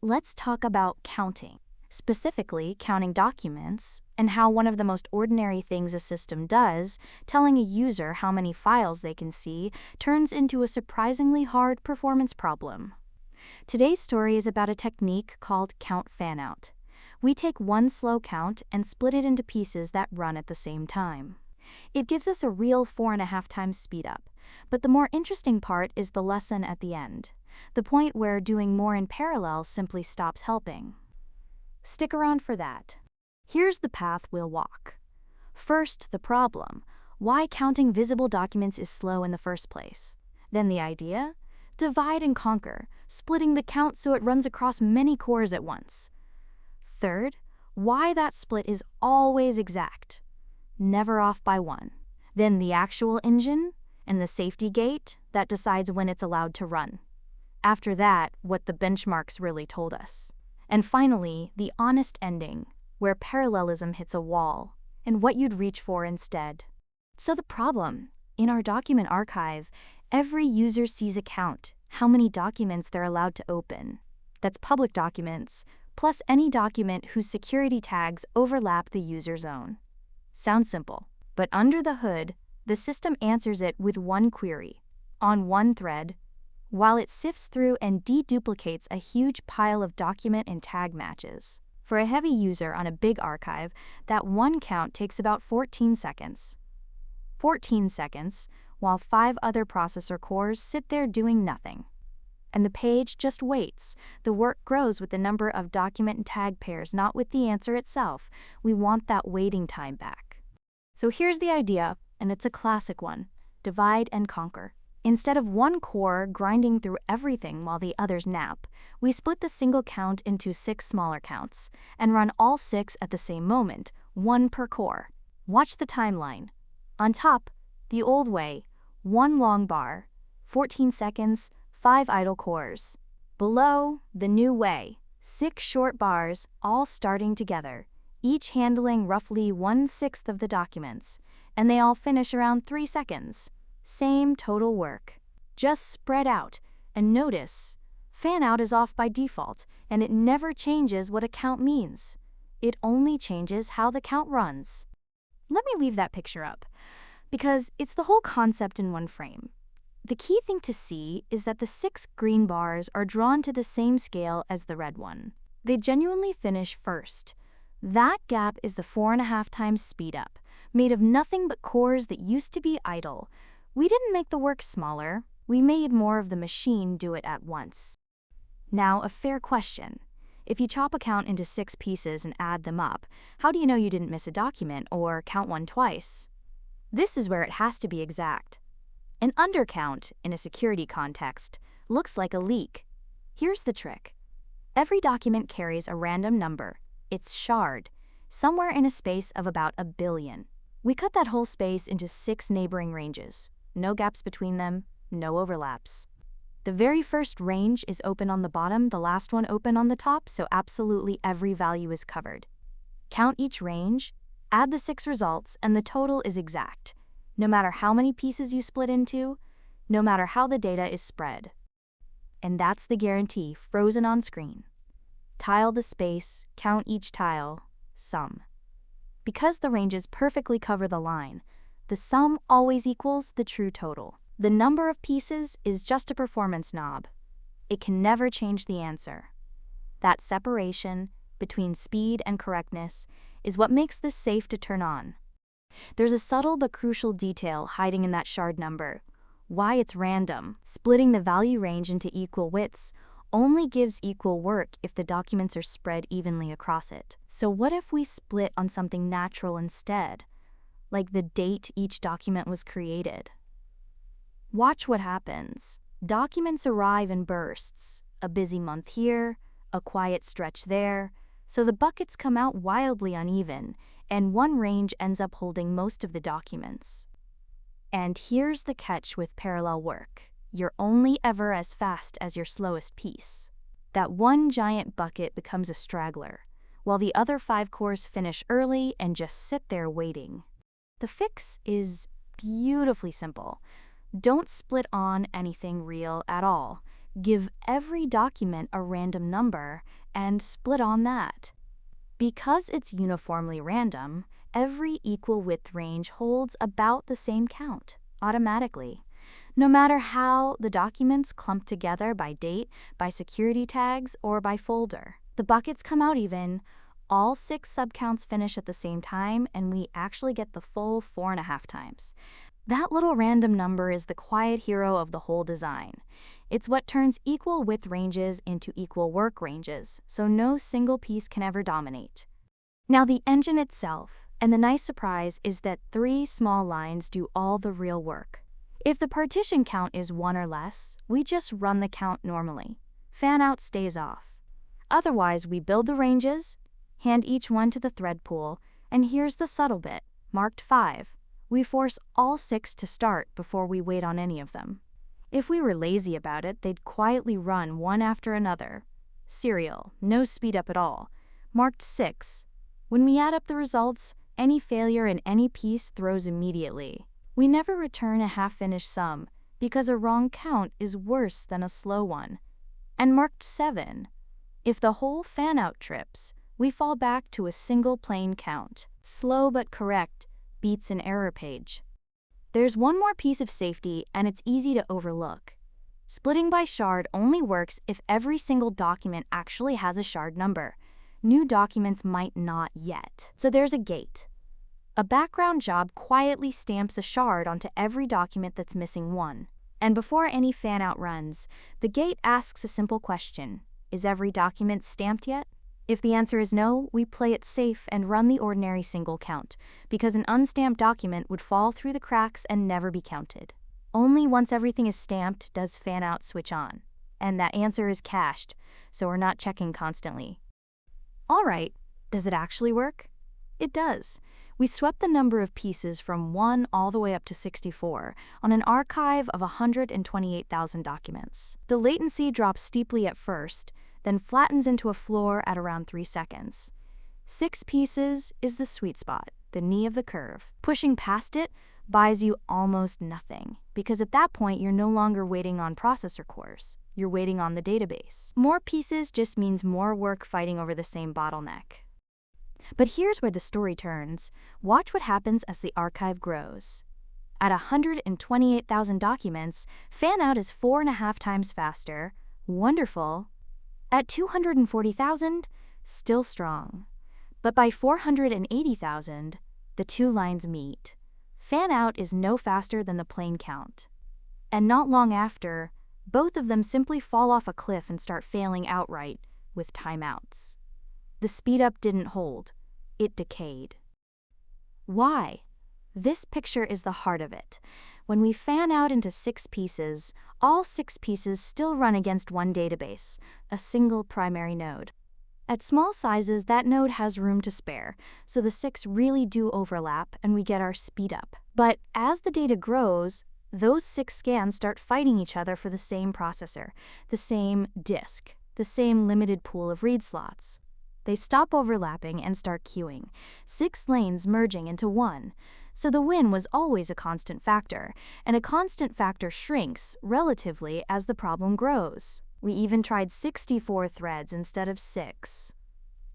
let's talk about counting. Specifically, counting documents, and how one of the most ordinary things a system does, telling a user how many files they can see, turns into a surprisingly hard performance problem. Today's story is about a technique called count fanout. We take one slow count and split it into pieces that run at the same time. It gives us a real 4.5 times speedup, but the more interesting part is the lesson at the end, the point where doing more in parallel simply stops helping. Stick around for that. Here's the path we'll walk. First, the problem: why counting visible documents is slow in the first place. Then the idea: divide and conquer, splitting the count so it runs across many cores at once. Third, why that split is always exact, never off by one. Then the actual engine and the safety gate that decides when it's allowed to run. After that, what the benchmarks really told us. And finally, the honest ending, where parallelism hits a wall, and what you'd reach for instead. So the problem: in our document archive, every user sees a count, how many documents they're allowed to open. That's public documents, plus any document whose security tags overlap the user's own. Sounds simple, but under the hood, the system answers it with one query, on one thread, while it sifts through and deduplicates a huge pile of document and tag matches. For a heavy user on a big archive, that one count takes about 14 seconds. 14 seconds, while 5 other processor cores sit there doing nothing. And the page just waits. The work grows with the number of document and tag pairs, not with the answer itself. We want that waiting time back. So here's the idea, and it's a classic one: divide and conquer. Instead of one core grinding through everything while the others nap, we split the single count into 6 smaller counts and run all 6 at the same moment, 1 per core. Watch the timeline. On top, the old way, 1 long bar, 14 seconds, 5 idle cores. Below, the new way, 6 short bars, all starting together, each handling roughly 1/6 of the documents, and they all finish around 3 seconds. Same total work, just spread out. And notice, fanout is off by default, and it never changes what a count means. It only changes how the count runs. Let me leave that picture up, because it's the whole concept in one frame. The key thing to see is that the 6 green bars are drawn to the same scale as the red one. They genuinely finish first. That gap is the 4.5 times speedup, made of nothing but cores that used to be idle. We didn't make the work smaller, we made more of the machine do it at once. Now, a fair question: if you chop a count into 6 pieces and add them up, how do you know you didn't miss a document or count one twice? This is where it has to be exact. An undercount, in a security context, looks like a leak. Here's the trick: every document carries a random number, its shard, somewhere in a space of about 1 billion. We cut that whole space into 6 neighboring ranges. No gaps between them, no overlaps. The very first range is open on the bottom, the last one open on the top, so absolutely every value is covered. Count each range, add the 6 results, and the total is exact, no matter how many pieces you split into, no matter how the data is spread. And that's the guarantee frozen on screen. Tile the space, count each tile, sum. Because the ranges perfectly cover the line, the sum always equals the true total. The number of pieces is just a performance knob. It can never change the answer. That separation between speed and correctness is what makes this safe to turn on. There's a subtle but crucial detail hiding in that shard number: why it's random. Splitting the value range into equal widths only gives equal work if the documents are spread evenly across it. So what if we split on something natural instead, like the date each document was created? Watch what happens. Documents arrive in bursts, a busy month here, a quiet stretch there, so the buckets come out wildly uneven, and one range ends up holding most of the documents. And here's the catch with parallel work: you're only ever as fast as your slowest piece. That one giant bucket becomes a straggler, while the other 5 cores finish early and just sit there waiting. The fix is beautifully simple. Don't split on anything real at all. Give every document a random number and split on that. Because it's uniformly random, every equal width range holds about the same count, automatically. No matter how the documents clump together by date, by security tags, or by folder. The buckets come out even. All 6 subcounts finish at the same time, and we actually get the full 4.5 times. That little random number is the quiet hero of the whole design. It's what turns equal width ranges into equal work ranges, so no single piece can ever dominate. Now the engine itself, and the nice surprise is that 3 small lines do all the real work. If the partition count is 1 or less, we just run the count normally. Fanout stays off. Otherwise, we build the ranges, hand each one to the thread pool, and here's the subtle bit, marked 5. We force all 6 to start before we wait on any of them. If we were lazy about it, they'd quietly run one after another. Serial, no speed up at all. Marked 6. When we add up the results, any failure in any piece throws immediately. We never return a half-finished sum, because a wrong count is worse than a slow one. And marked 7. If the whole fanout trips, we fall back to a single plain count. Slow but correct beats an error page. There's one more piece of safety, and it's easy to overlook. Splitting by shard only works if every single document actually has a shard number. New documents might not yet. So there's a gate. A background job quietly stamps a shard onto every document that's missing 1. And before any fanout runs, the gate asks a simple question. Is every document stamped yet? If the answer is no, we play it safe and run the ordinary single count, because an unstamped document would fall through the cracks and never be counted. Only once everything is stamped does Fanout switch on, and that answer is cached, so we're not checking constantly. Alright, does it actually work? It does. We swept the number of pieces from 1 all the way up to 64 on an archive of 128,000 documents. The latency drops steeply at first, then flattens into a floor at around 3 seconds. 6 pieces is the sweet spot, the knee of the curve. Pushing past it buys you almost nothing, because at that point you're no longer waiting on processor cores, you're waiting on the database. More pieces just means more work fighting over the same bottleneck. But here's where the story turns. Watch what happens as the archive grows. At 128,000 documents, Fanout is 4.5 times faster. Wonderful. At 240,000, still strong. But by 480,000, the 2 lines meet. Fanout is no faster than the plain count. And not long after, both of them simply fall off a cliff and start failing outright with timeouts. The speedup didn't hold. It decayed. Why? This picture is the heart of it. When we fan out into 6 pieces, all 6 pieces still run against one database, a single primary node. At small sizes, that node has room to spare, so the 6 really do overlap and we get our speed up. But as the data grows, those 6 scans start fighting each other for the same processor, the same disk, the same limited pool of read slots. They stop overlapping and start queuing, 6 lanes merging into one. So the win was always a constant factor, and a constant factor shrinks relatively as the problem grows. We even tried 64 threads instead of 6.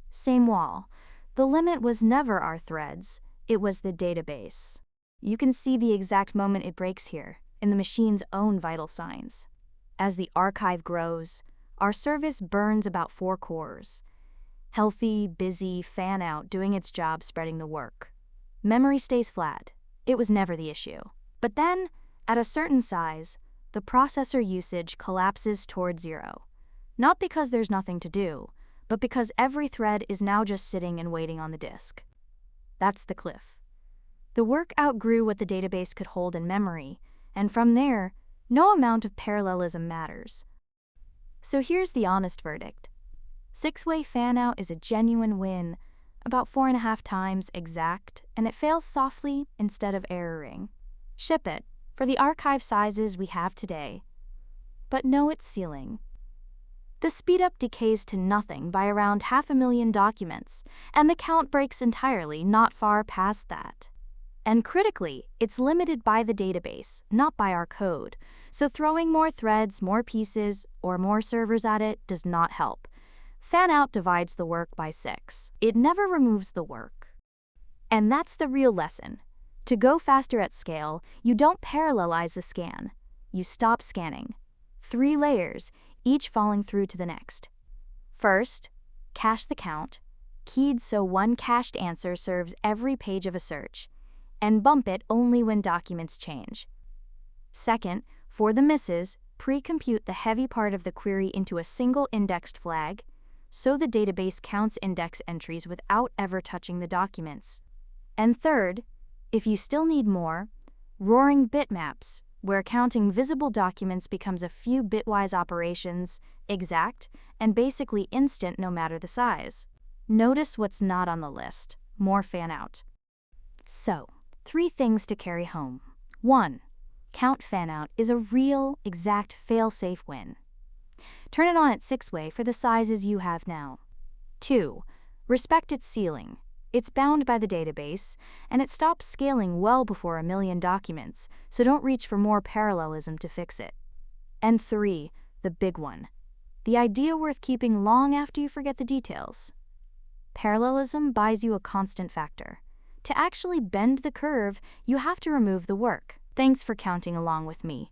Same wall. The limit was never our threads, it was the database. You can see the exact moment it breaks here, in the machine's own vital signs. As the archive grows, our service burns about 4 cores. Healthy, busy, fan out, doing its job spreading the work. Memory stays flat. It was never the issue. But then, at a certain size, the processor usage collapses toward 0. Not because there's nothing to do, but because every thread is now just sitting and waiting on the disk. That's the cliff. The work outgrew what the database could hold in memory, and from there, no amount of parallelism matters. So here's the honest verdict. 6-way fanout is a genuine win, about 4.5 times exact, and it fails softly instead of erroring. Ship it, for the archive sizes we have today. But know its ceiling. The speedup decays to nothing by around 500,000 documents, and the count breaks entirely not far past that. And critically, it's limited by the database, not by our code. So throwing more threads, more pieces, or more servers at it does not help. Fanout divides the work by 6. It never removes the work. And that's the real lesson. To go faster at scale, you don't parallelize the scan. You stop scanning. 3 layers, each falling through to the next. First, cache the count, keyed so one cached answer serves every page of a search, and bump it only when documents change. Second, for the misses, pre-compute the heavy part of the query into a single indexed flag, so the database counts index entries without ever touching the documents. And third, if you still need more, roaring bitmaps, where counting visible documents becomes a few bitwise operations, exact, and basically instant no matter the size. Notice what's not on the list. More Fanout. So, 3 things to carry home. 1. Count Fanout is a real, exact, fail-safe win. Turn it on at 6-way for the sizes you have now. 2. Respect its ceiling. It's bound by the database, and it stops scaling well before 1 million documents, so don't reach for more parallelism to fix it. And 3, the big one. The idea worth keeping long after you forget the details. Parallelism buys you a constant factor. To actually bend the curve, you have to remove the work. Thanks for counting along with me.